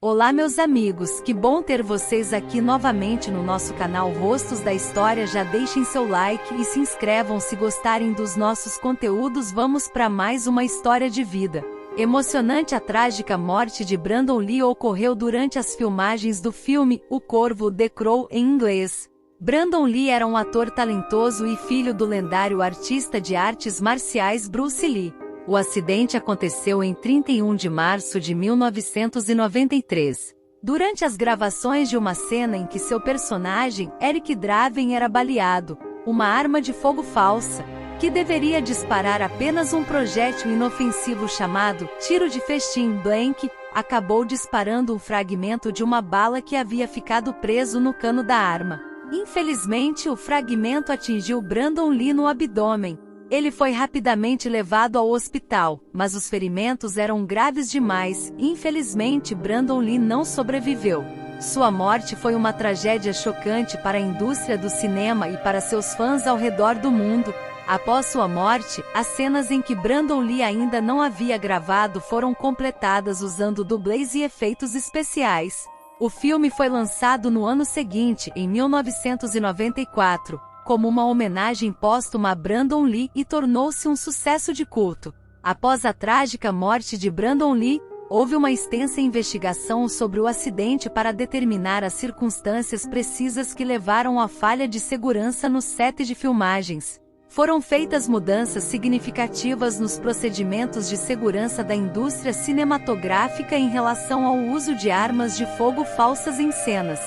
Olá meus amigos, que bom ter vocês aqui novamente no nosso canal Rostos da História. Já deixem seu like e se inscrevam se gostarem dos nossos conteúdos. Vamos para mais uma história de vida emocionante. A trágica morte de Brandon Lee ocorreu durante as filmagens do filme O Corvo, The Crow em inglês. Brandon Lee era um ator talentoso e filho do lendário artista de artes marciais Bruce Lee. O acidente aconteceu em 31 de março de 1993. Durante as gravações de uma cena em que seu personagem, Eric Draven, era baleado, uma arma de fogo falsa, que deveria disparar apenas um projétil inofensivo chamado tiro de festim blank, acabou disparando um fragmento de uma bala que havia ficado preso no cano da arma. Infelizmente, o fragmento atingiu Brandon Lee no abdômen. Ele foi rapidamente levado ao hospital, mas os ferimentos eram graves demais. Infelizmente, Brandon Lee não sobreviveu. Sua morte foi uma tragédia chocante para a indústria do cinema e para seus fãs ao redor do mundo. Após sua morte, as cenas em que Brandon Lee ainda não havia gravado foram completadas usando dublês e efeitos especiais. O filme foi lançado no ano seguinte, em 1994. Como uma homenagem póstuma a Brandon Lee e tornou-se um sucesso de culto. Após a trágica morte de Brandon Lee, houve uma extensa investigação sobre o acidente para determinar as circunstâncias precisas que levaram à falha de segurança no set de filmagens. Foram feitas mudanças significativas nos procedimentos de segurança da indústria cinematográfica em relação ao uso de armas de fogo falsas em cenas.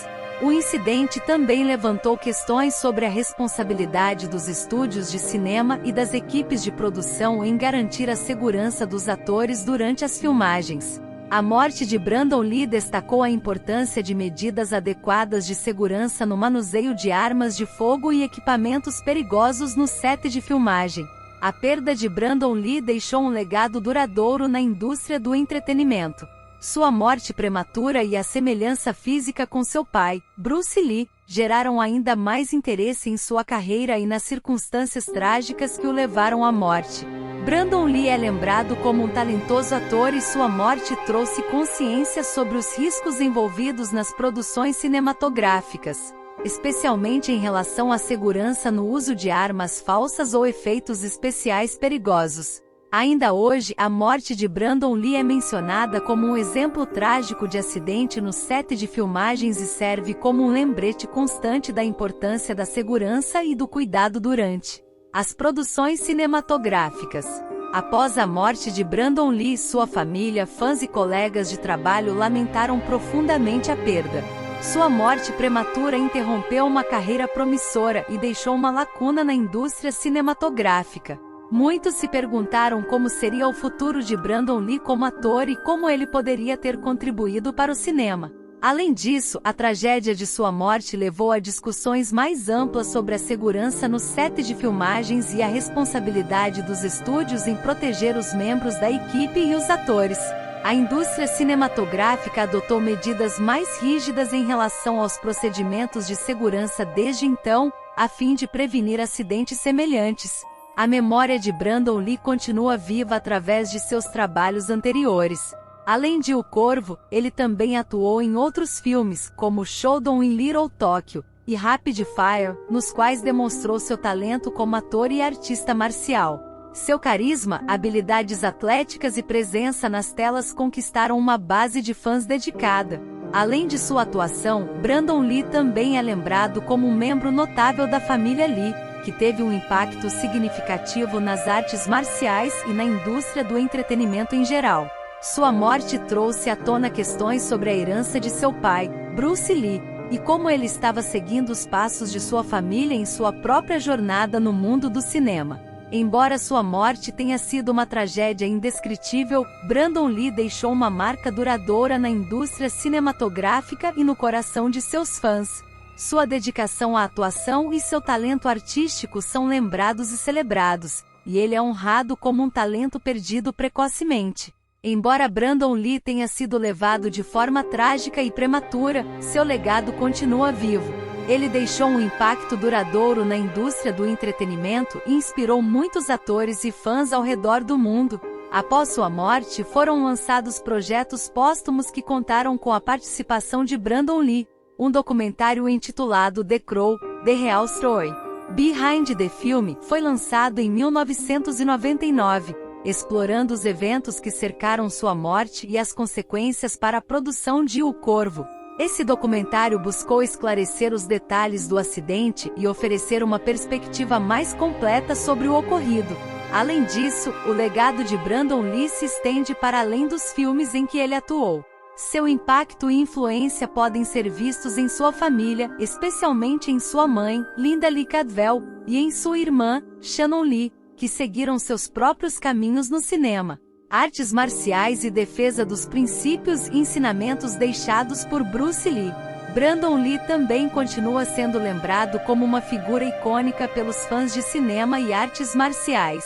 O incidente também levantou questões sobre a responsabilidade dos estúdios de cinema e das equipes de produção em garantir a segurança dos atores durante as filmagens. A morte de Brandon Lee destacou a importância de medidas adequadas de segurança no manuseio de armas de fogo e equipamentos perigosos no set de filmagem. A perda de Brandon Lee deixou um legado duradouro na indústria do entretenimento. Sua morte prematura e a semelhança física com seu pai, Bruce Lee, geraram ainda mais interesse em sua carreira e nas circunstâncias trágicas que o levaram à morte. Brandon Lee é lembrado como um talentoso ator e sua morte trouxe consciência sobre os riscos envolvidos nas produções cinematográficas, especialmente em relação à segurança no uso de armas falsas ou efeitos especiais perigosos. Ainda hoje, a morte de Brandon Lee é mencionada como um exemplo trágico de acidente no set de filmagens e serve como um lembrete constante da importância da segurança e do cuidado durante as produções cinematográficas. Após a morte de Brandon Lee, sua família, fãs e colegas de trabalho lamentaram profundamente a perda. Sua morte prematura interrompeu uma carreira promissora e deixou uma lacuna na indústria cinematográfica. Muitos se perguntaram como seria o futuro de Brandon Lee como ator e como ele poderia ter contribuído para o cinema. Além disso, a tragédia de sua morte levou a discussões mais amplas sobre a segurança no set de filmagens e a responsabilidade dos estúdios em proteger os membros da equipe e os atores. A indústria cinematográfica adotou medidas mais rígidas em relação aos procedimentos de segurança desde então, a fim de prevenir acidentes semelhantes. A memória de Brandon Lee continua viva através de seus trabalhos anteriores. Além de O Corvo, ele também atuou em outros filmes, como Showdown em Little Tokyo e Rapid Fire, nos quais demonstrou seu talento como ator e artista marcial. Seu carisma, habilidades atléticas e presença nas telas conquistaram uma base de fãs dedicada. Além de sua atuação, Brandon Lee também é lembrado como um membro notável da família Lee, que teve um impacto significativo nas artes marciais e na indústria do entretenimento em geral. Sua morte trouxe à tona questões sobre a herança de seu pai, Bruce Lee, e como ele estava seguindo os passos de sua família em sua própria jornada no mundo do cinema. Embora sua morte tenha sido uma tragédia indescritível, Brandon Lee deixou uma marca duradoura na indústria cinematográfica e no coração de seus fãs. Sua dedicação à atuação e seu talento artístico são lembrados e celebrados, e ele é honrado como um talento perdido precocemente. Embora Brandon Lee tenha sido levado de forma trágica e prematura, seu legado continua vivo. Ele deixou um impacto duradouro na indústria do entretenimento e inspirou muitos atores e fãs ao redor do mundo. Após sua morte, foram lançados projetos póstumos que contaram com a participação de Brandon Lee, um documentário intitulado The Crow, The Real Story Behind the Film, foi lançado em 1999, explorando os eventos que cercaram sua morte e as consequências para a produção de O Corvo. Esse documentário buscou esclarecer os detalhes do acidente e oferecer uma perspectiva mais completa sobre o ocorrido. Além disso, o legado de Brandon Lee se estende para além dos filmes em que ele atuou. Seu impacto e influência podem ser vistos em sua família, especialmente em sua mãe, Linda Lee Cadwell, e em sua irmã, Shannon Lee, que seguiram seus próprios caminhos no cinema, artes marciais e defesa dos princípios e ensinamentos deixados por Bruce Lee. Brandon Lee também continua sendo lembrado como uma figura icônica pelos fãs de cinema e artes marciais.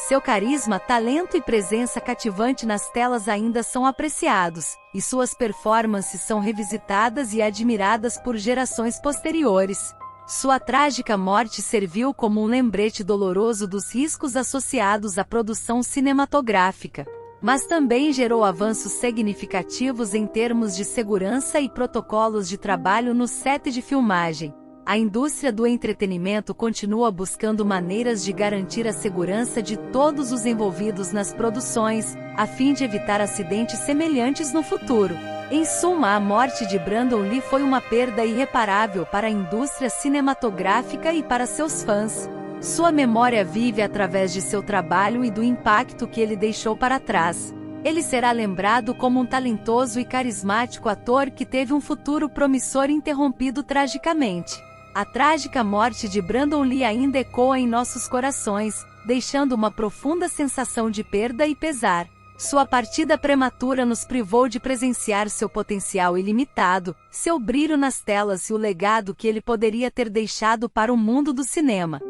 Seu carisma, talento e presença cativante nas telas ainda são apreciados, e suas performances são revisitadas e admiradas por gerações posteriores. Sua trágica morte serviu como um lembrete doloroso dos riscos associados à produção cinematográfica, mas também gerou avanços significativos em termos de segurança e protocolos de trabalho no set de filmagem. A indústria do entretenimento continua buscando maneiras de garantir a segurança de todos os envolvidos nas produções, a fim de evitar acidentes semelhantes no futuro. Em suma, a morte de Brandon Lee foi uma perda irreparável para a indústria cinematográfica e para seus fãs. Sua memória vive através de seu trabalho e do impacto que ele deixou para trás. Ele será lembrado como um talentoso e carismático ator que teve um futuro promissor interrompido tragicamente. A trágica morte de Brandon Lee ainda ecoa em nossos corações, deixando uma profunda sensação de perda e pesar. Sua partida prematura nos privou de presenciar seu potencial ilimitado, seu brilho nas telas e o legado que ele poderia ter deixado para o mundo do cinema.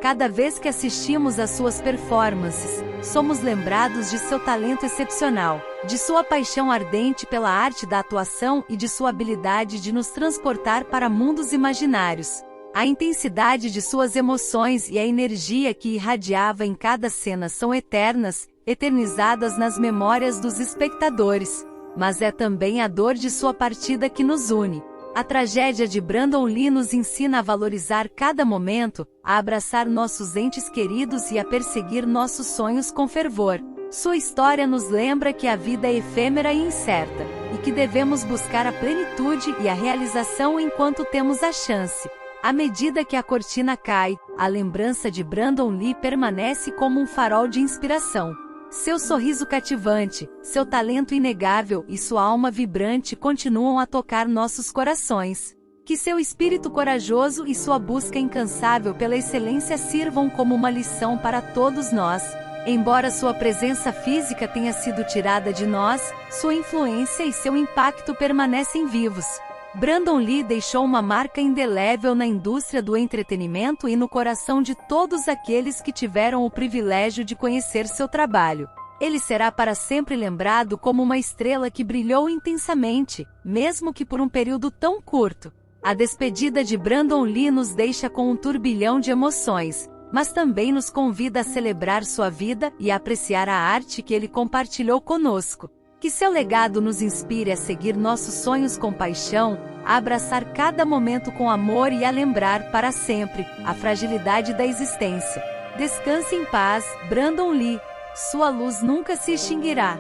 Cada vez que assistimos às suas performances, somos lembrados de seu talento excepcional, de sua paixão ardente pela arte da atuação e de sua habilidade de nos transportar para mundos imaginários. A intensidade de suas emoções e a energia que irradiava em cada cena são eternas, eternizadas nas memórias dos espectadores. Mas é também a dor de sua partida que nos une. A tragédia de Brandon Lee nos ensina a valorizar cada momento, a abraçar nossos entes queridos e a perseguir nossos sonhos com fervor. Sua história nos lembra que a vida é efêmera e incerta, e que devemos buscar a plenitude e a realização enquanto temos a chance. À medida que a cortina cai, a lembrança de Brandon Lee permanece como um farol de inspiração. Seu sorriso cativante, seu talento inegável e sua alma vibrante continuam a tocar nossos corações. Que seu espírito corajoso e sua busca incansável pela excelência sirvam como uma lição para todos nós. Embora sua presença física tenha sido tirada de nós, sua influência e seu impacto permanecem vivos. Brandon Lee deixou uma marca indelével na indústria do entretenimento e no coração de todos aqueles que tiveram o privilégio de conhecer seu trabalho. Ele será para sempre lembrado como uma estrela que brilhou intensamente, mesmo que por um período tão curto. A despedida de Brandon Lee nos deixa com um turbilhão de emoções, mas também nos convida a celebrar sua vida e a apreciar a arte que ele compartilhou conosco. Que seu legado nos inspire a seguir nossos sonhos com paixão, a abraçar cada momento com amor e a lembrar para sempre a fragilidade da existência. Descanse em paz, Brandon Lee. Sua luz nunca se extinguirá.